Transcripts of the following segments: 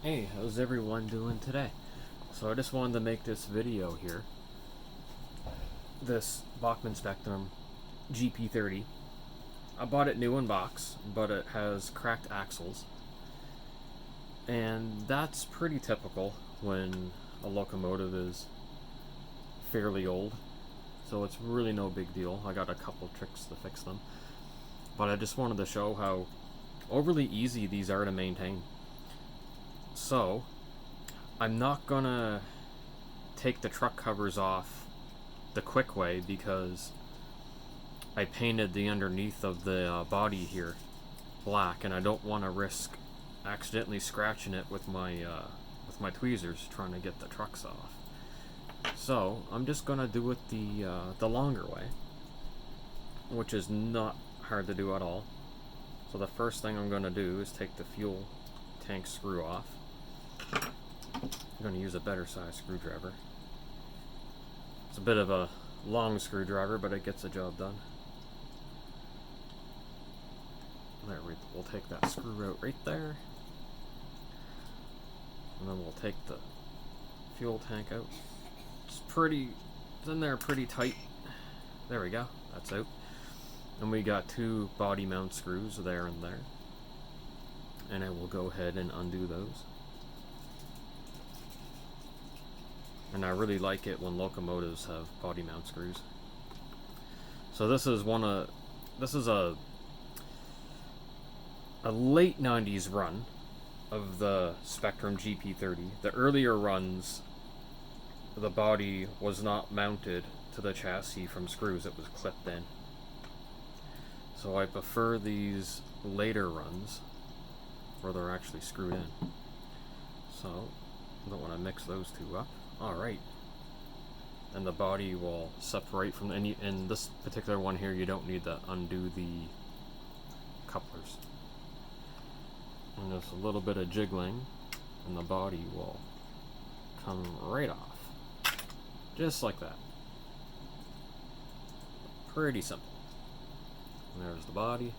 Hey, how's everyone doing today? So I just wanted to make this video here. This Bachmann Spectrum GP-30. I bought it new in box, but it has cracked axles. And that's pretty typical when a locomotive is fairly old. So it's really no big deal. I got a couple tricks to fix them. But I just wanted to show how overly easy these are to maintain. So, I'm not gonna take the truck covers off the quick way because I painted the underneath of the body here black, and I don't want to risk accidentally scratching it with my tweezers trying to get the trucks off. So I'm just gonna do it the longer way, which is not hard to do at all. So the first thing I'm gonna do is take the fuel tank screw off. I'm going to use a better size screwdriver. It's a bit of a long screwdriver, but it gets the job done. There, we'll take that screw out right there. And then we'll take the fuel tank out. It's in there pretty tight. There we go, that's out. And we got two body mount screws there and there. And I will go ahead and undo those. And I really like it when locomotives have body mount screws. So this is a late 90s run of the Spectrum GP-30. The earlier runs, the body was not mounted to the chassis from screws, it was clipped in. So I prefer these later runs where they're actually screwed in. So I don't want to mix those two up. Alright, and the body will separate from any. In this particular one here, you don't need to undo the couplers. And just a little bit of jiggling, and the body will come right off. Just like that. Pretty simple. And there's the body.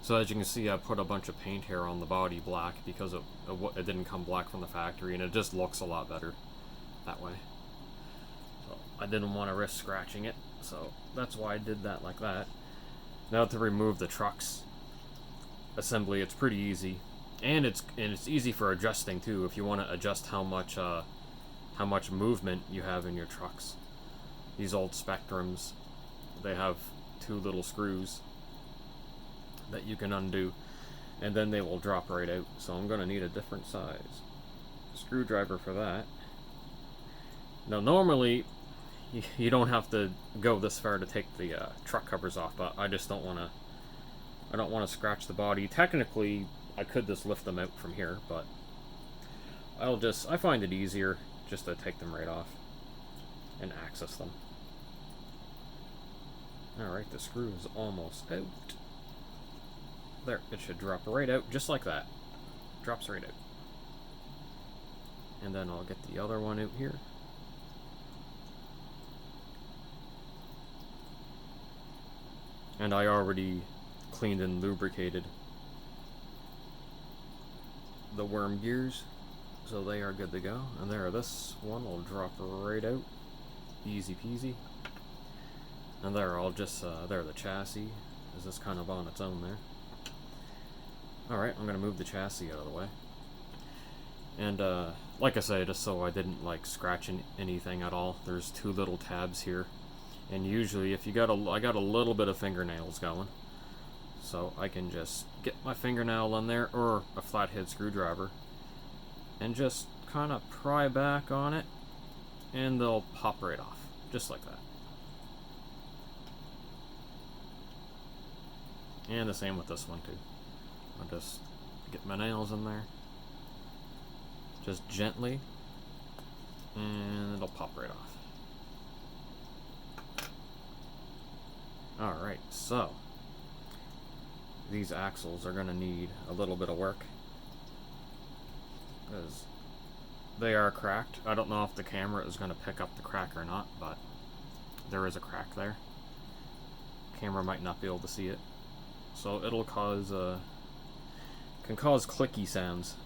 So as you can see, I put a bunch of paint here on the body black because it didn't come black from the factory, and it just looks a lot better that way. So I didn't want to risk scratching it, so that's why I did that like that. Now to remove the truck's assembly, it's pretty easy, and it's easy for adjusting too. If you want to adjust how much movement you have in your trucks. These old Spectrums, they have two little screws that you can undo, and then they will drop right out. So I'm going to need a different size screwdriver for that. Now normally you don't have to go this far to take the truck covers off, but I just don't want to scratch the body. Technically I could just lift them out from here, but I find it easier just to take them right off and access them. Alright, the screw is almost out. There, it should drop right out, just like that. Drops right out. And then I'll get the other one out here. And I already cleaned and lubricated the worm gears, so they are good to go. And there, this one will drop right out. Easy peasy. And there, I'll just, there, the chassis is just kind of on its own there. Alright, I'm going to move the chassis out of the way. And, like I say, just so I didn't, scratch anything at all, there's two little tabs here. And usually, if you got I got a little bit of fingernails going. So I can just get my fingernail in there, or a flathead screwdriver, and just kind of pry back on it, and they'll pop right off. Just like that. And the same with this one, too. I'll just get my nails in there, just gently, and it'll pop right off. Alright, so these axles are going to need a little bit of work because they are cracked. I don't know if the camera is going to pick up the crack or not, but there is a crack there. Camera might not be able to see it. So it'll cause can cause clicky sounds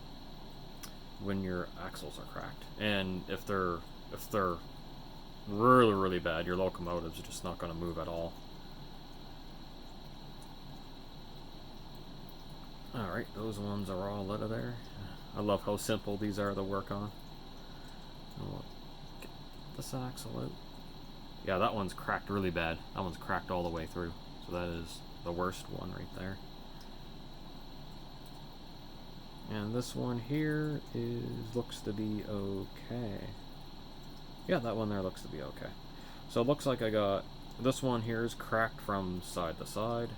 when your axles are cracked. And if they're really, really bad, your locomotive's just not going to move at all. Alright, those ones are all out of there. I love how simple these are to work on. I'll get this axle out. Yeah, that one's cracked really bad. That one's cracked all the way through. So that is the worst one right there. And this one here looks to be okay. Yeah, that one there looks to be okay. So it looks like I got, this one here is cracked from side to side.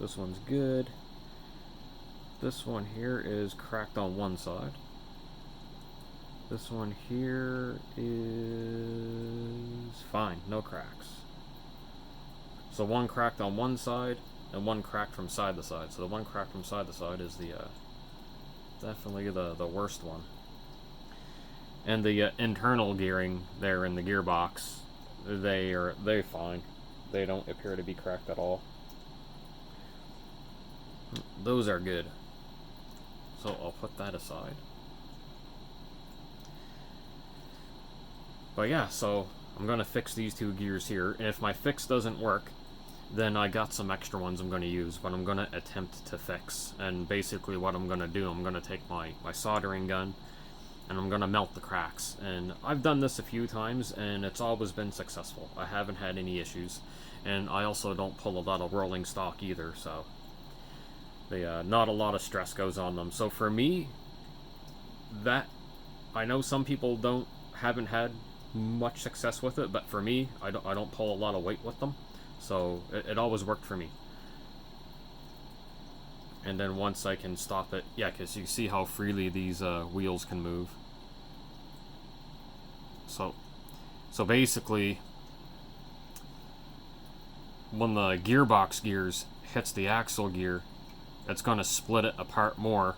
This one's good. This one here is cracked on one side. This one here is fine, no cracks. So one cracked on one side and one cracked from side to side. So the one cracked from side to side is the definitely the worst one. And the internal gearing there in the gearbox, they're fine. They don't appear to be cracked at all. Those are good. So I'll put that aside. But yeah, so I'm gonna fix these two gears here, and if my fix doesn't work, then I got some extra ones I'm gonna use, but I'm gonna attempt to fix. And basically what I'm gonna do, I'm gonna take my soldering gun, and I'm gonna melt the cracks. And I've done this a few times, and it's always been successful. I haven't had any issues. And I also don't pull a lot of rolling stock either, so not a lot of stress goes on them. So for me, I know some people haven't had much success with it, but for me, I don't pull a lot of weight with them, so it always worked for me. And then once I can stop it, yeah, because you see how freely these wheels can move. So basically, when the gearbox gears hits the axle gear, it's going to split it apart more,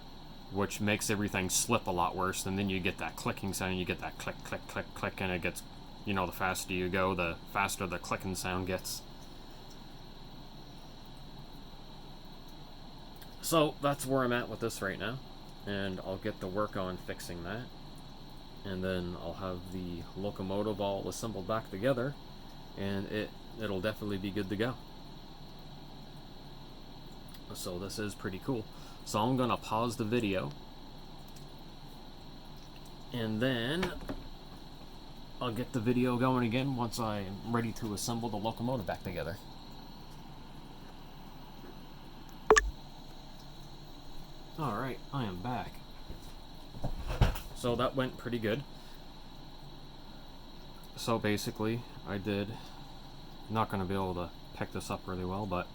which makes everything slip a lot worse, and then you get that clicking sound, you get that click, click, click, click, and it gets, you know, the faster you go, the faster the clicking sound gets. So that's where I'm at with this right now, and I'll get to work on fixing that, and then I'll have the locomotive all assembled back together, and it'll definitely be good to go. So this is pretty cool. So I'm gonna pause the video, and then I'll get the video going again once I'm ready to assemble the locomotive back together. Alright, I am back. So that went pretty good. So basically, not gonna be able to pick this up really well, but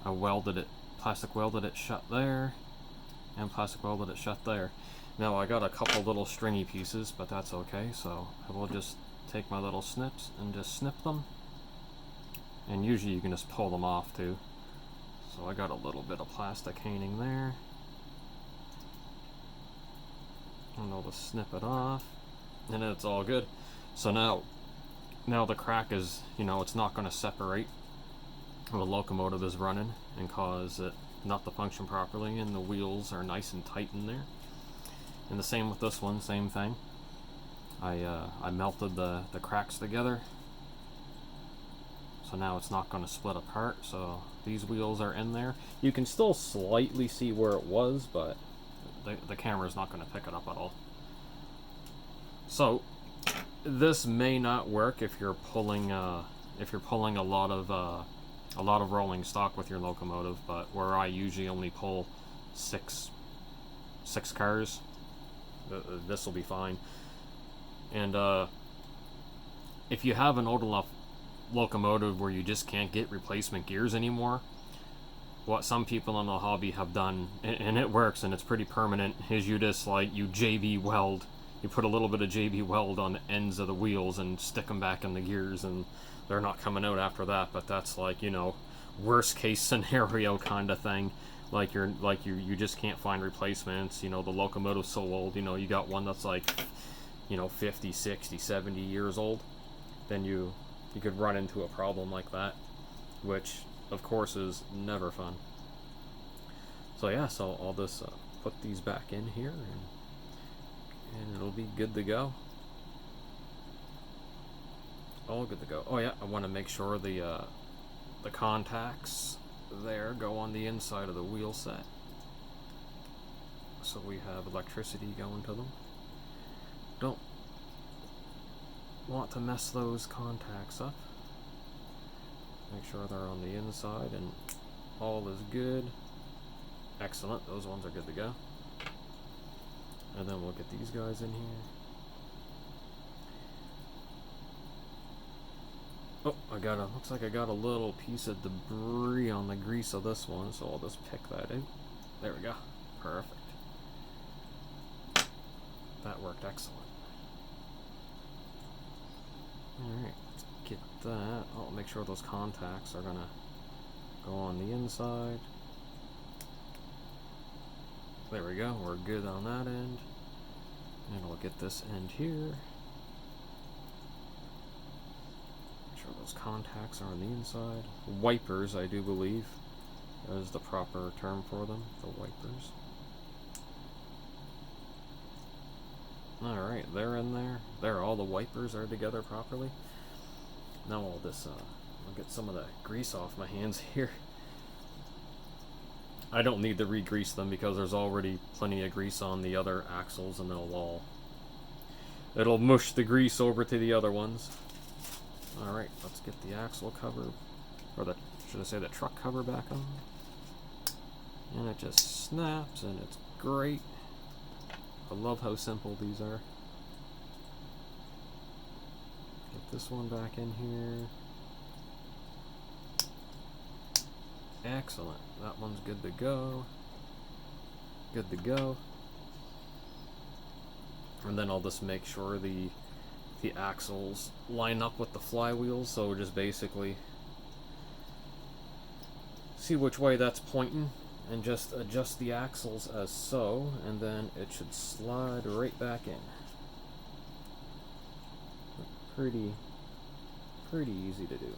I plastic welded it shut there, and plastic welded it shut there. Now I got a couple little stringy pieces, but that's okay, so I will just take my little snips and just snip them. And usually you can just pull them off too. So I got a little bit of plastic hanging there. And I'll just snip it off, and it's all good. So now the crack is, it's not going to separate while the locomotive is running and cause it not to function properly, and the wheels are nice and tight in there. And the same with this one, same thing. I melted the cracks together, so now it's not going to split apart. So these wheels are in there. You can still slightly see where it was, but the camera is not going to pick it up at all. So this may not work if you're pulling a lot of rolling stock with your locomotive, but where I usually only pull six cars, this will be fine. And if you have an old enough locomotive where you just can't get replacement gears anymore, what some people in the hobby have done, and it works and it's pretty permanent, is you just you JB weld. You put a little bit of JB weld on the ends of the wheels and stick them back in the gears, and they're not coming out after that. But that's worst case scenario kind of thing. You just can't find replacements. The locomotive's so old. You got one that's 50, 60, 70 years old. Then you could run into a problem like that, which of course is never fun. So yeah, so I'll just put these back in here, and it'll be good to go. All good to go. Oh yeah, I want to make sure the contacts there go on the inside of the wheel set, so we have electricity going to them. Don't want to mess those contacts up. Make sure they're on the inside and all is good. Excellent, those ones are good to go. And then we'll get these guys in here. Oh, looks like I got a little piece of debris on the grease of this one, so I'll just pick that out. There we go. Perfect. That worked excellent. Alright, let's get that. I'll make sure those contacts are gonna go on the inside. There we go, we're good on that end. And I'll get this end here. Make sure those contacts are on the inside. Wipers, I do believe, is the proper term for them, the wipers. Alright, they're in there. There, all the wipers are together properly. Now I'll just, I'll get some of the grease off my hands here. I don't need to re-grease them because there's already plenty of grease on the other axles, and it'll mush the grease over to the other ones. Alright, let's get the axle cover, or should I say the truck cover back on. And it just snaps, and it's great. I love how simple these are. Get this one back in here. Excellent. That one's good to go. Good to go. And then I'll just make sure the axles line up with the flywheels, so just basically see which way that's pointing and just adjust the axles as so, and then it should slide right back in. Pretty easy to do.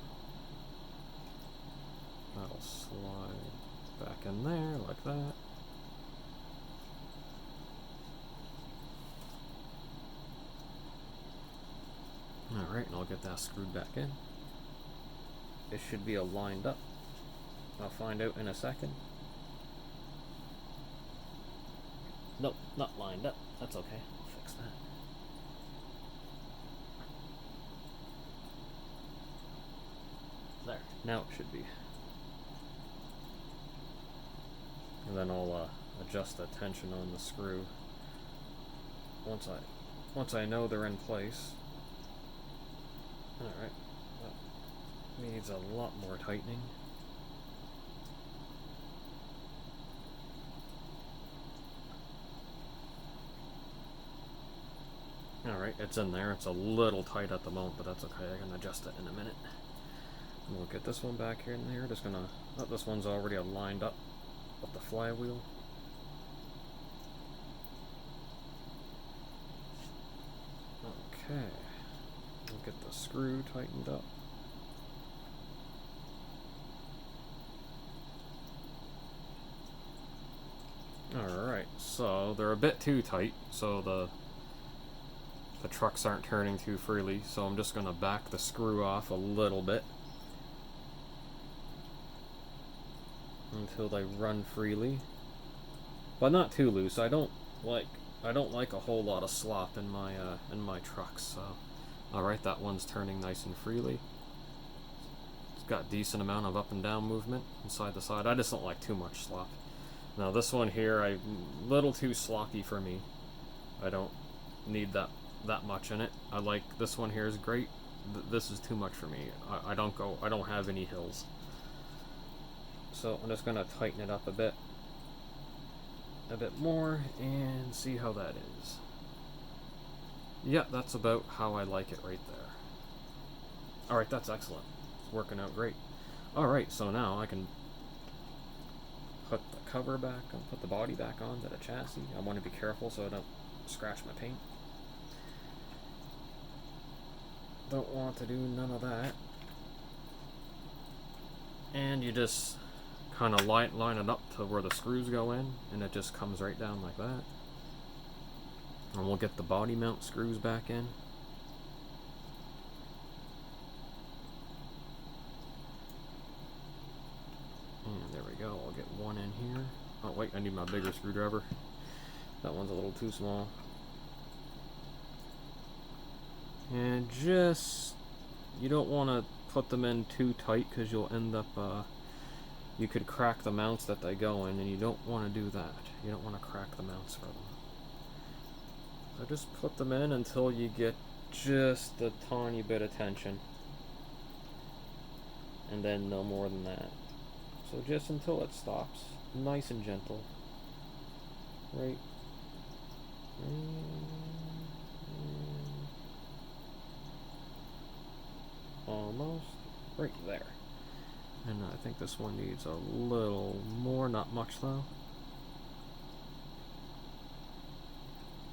That'll slide back in there like that. Alright, and I'll get that screwed back in. It should be lined up. I'll find out in a second. Nope, not lined up. That's okay. I'll fix that. There. Now it should be. And then I'll adjust the tension on the screw once I know they're in place. Alright, that needs a lot more tightening. Alright, it's in there. It's a little tight at the moment, but that's okay. I can adjust it in a minute. And we'll get this one back here in there. Just gonna, this one's already lined up with the flywheel. Okay. We'll get the screw tightened up. Alright, so they're a bit too tight, so the trucks aren't turning too freely, so I'm just going to back the screw off a little bit until they run freely, but not too loose. I don't like a whole lot of slop in my trucks. So, all right, that one's turning nice and freely. It's got a decent amount of up and down movement from side to side. I just don't like too much slop. Now this one here, a little too sloppy for me. I don't need that much in it. I like this one here is great. This is too much for me. I don't have any hills. So I'm just gonna tighten it up a bit more and see how that is. Yeah, that's about how I like it right there. Alright, that's excellent. It's working out great. Alright, so now I can put the cover back on, put the body back on to the chassis. I want to be careful so I don't scratch my paint. Don't want to do none of that. And you just kind of line it up to where the screws go in, and it just comes right down like that. And we'll get the body mount screws back in. And there we go, I'll get one in here. Oh wait, I need my bigger screwdriver. That one's a little too small. And just, you don't want to put them in too tight because you'll end up, you could crack the mounts that they go in, and you don't want to do that. You don't want to crack the mounts for them. So just put them in until you get just a tiny bit of tension. And then no more than that. So just until it stops. Nice and gentle. Right. Almost. Right there. And I think this one needs a little more, not much though.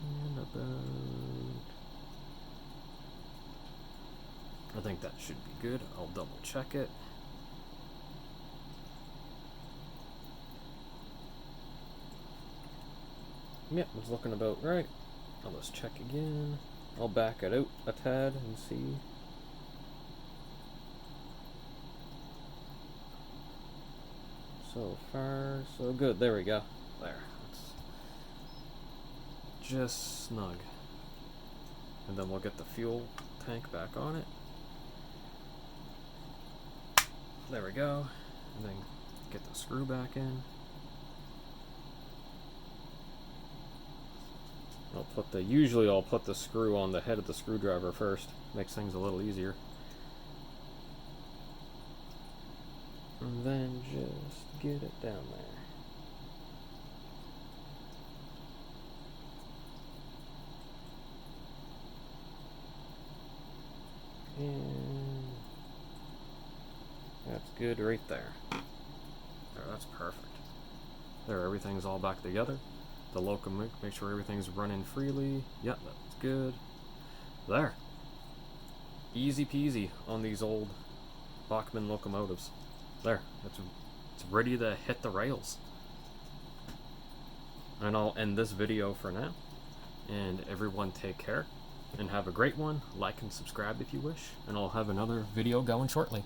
And about... I think that should be good. I'll double check it. Yep, it's looking about right. I'll just check again. I'll back it out a tad and see. So far, so good. There we go. There. That's just snug. And then we'll get the fuel tank back on it. There we go. And then get the screw back in. Usually I'll put the screw on the head of the screwdriver first. Makes things a little easier. And then just get it down there. And that's good right there. There, that's perfect. There, everything's all back together. The locomotive, make sure everything's running freely. Yep, that's good. There. Easy peasy on these old Bachmann locomotives. There, it's ready to hit the rails. And I'll end this video for now. And everyone take care and have a great one. Like and subscribe if you wish. And I'll have another video going shortly.